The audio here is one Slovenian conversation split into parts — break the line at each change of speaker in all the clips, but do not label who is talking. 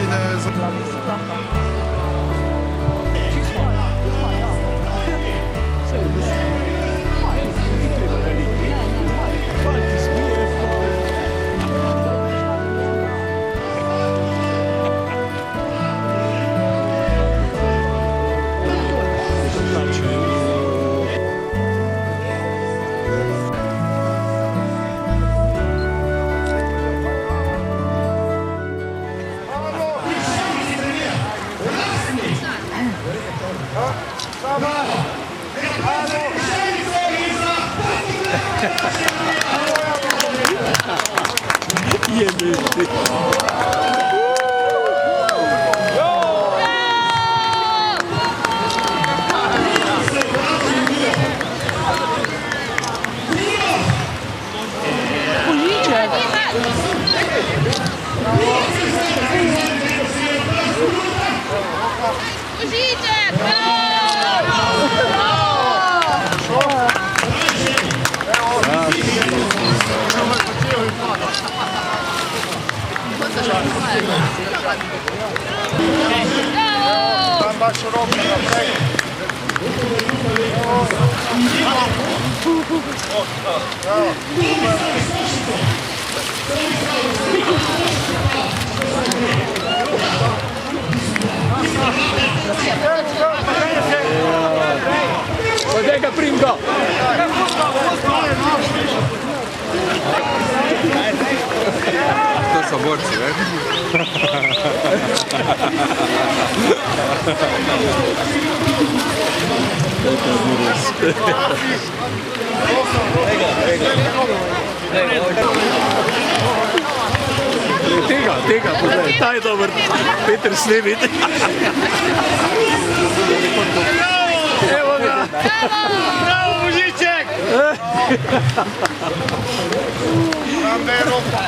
ide za... Tam baš robi naprej.
Daj ga prim go! To so borci, ne? Tega, poglej, ta je dober. Peter Snevit. Evo ga! Bravo, Božiček!
Tam da je roka.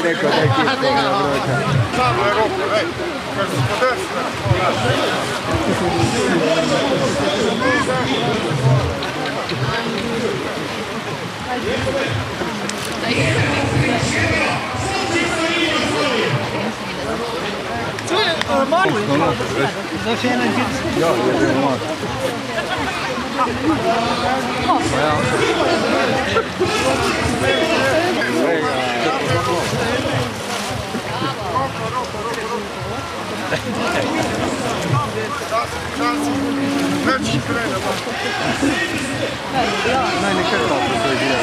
Rekao da je kiško na broća.
Samo je roka, ej. Kad se podesne.
Ja, je malo.
Već krene.
Najnekaj tako to je bilo.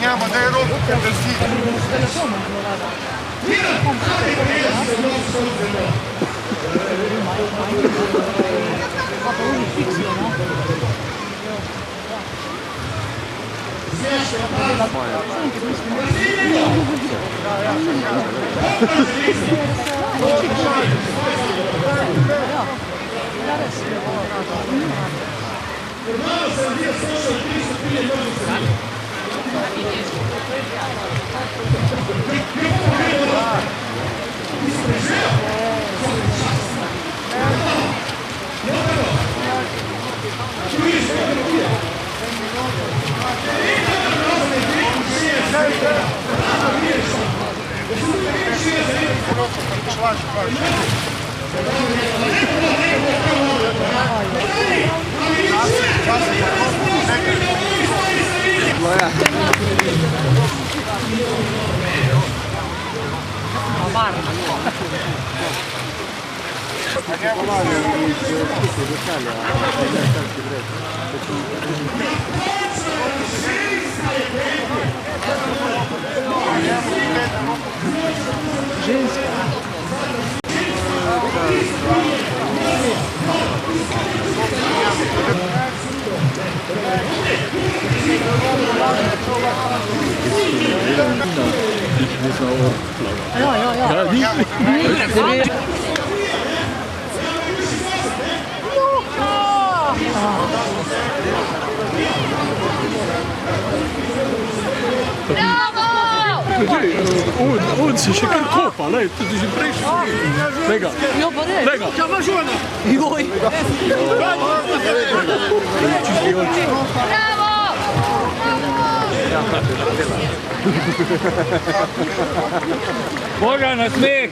Няма да е рока, да си.
Varma. Ja, ja, ja.
Ja, niet. On si še kar kopa, lej, tudi že prejšnji. Lega,
Jo, pa res.
lega.
Joj.
Čisti oči. Boga na smeh.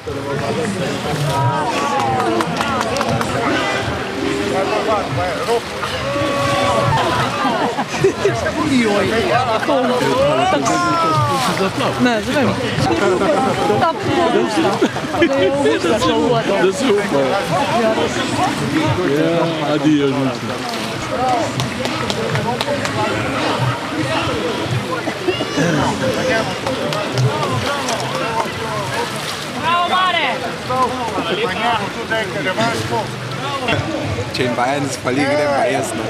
Joj. Ne, zvem. Ta pomočna. Da je usta šel v vodo.
Da se upa. Ja, adijo, žučna.
Bravo, Mare!
Če jim pa en spali, gre pa jasno.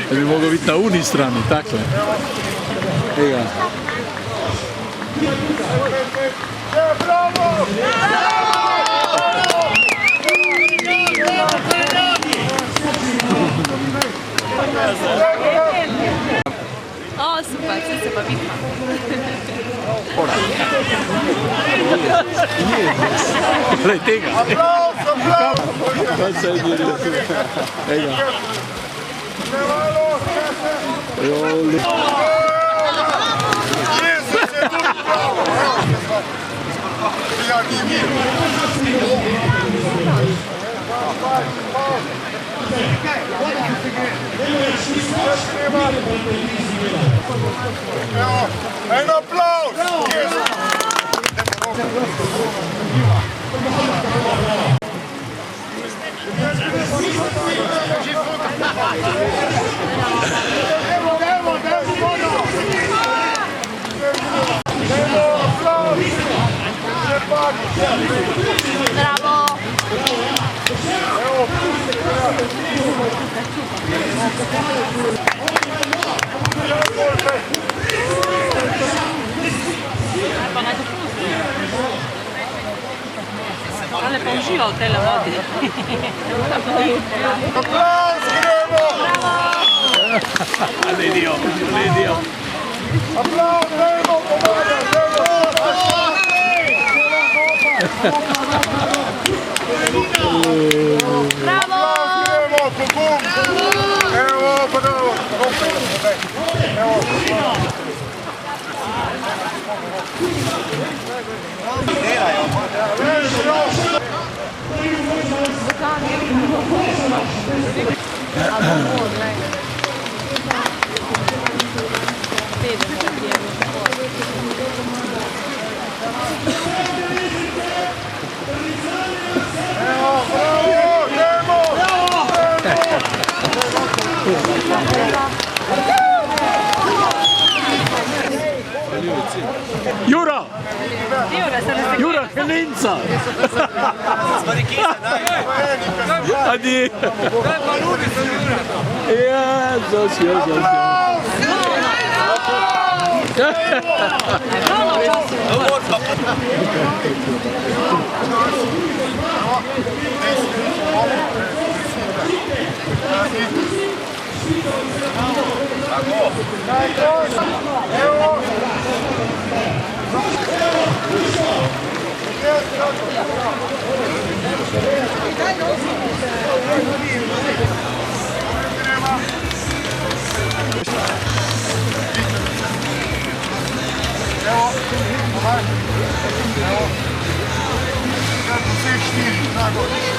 Da bi mogel biti na uni strani, takle. Ega.
O, super, vse se pa vidi.
Lej, tega. Kaj se je delo? Ega. Joli.
En applaus!
Bravo! Ale pa uživa v tele vodi.
Applaus, gremo!
Ledijo, ledijo.
Applaus, gremo, pomagaj, gremo!
Bravo!
Gremo, pogum! Evo, bravo! Evo,
Jura! Jura Helenca! Adi! Ja, zasio,
Evo, 4 na gość.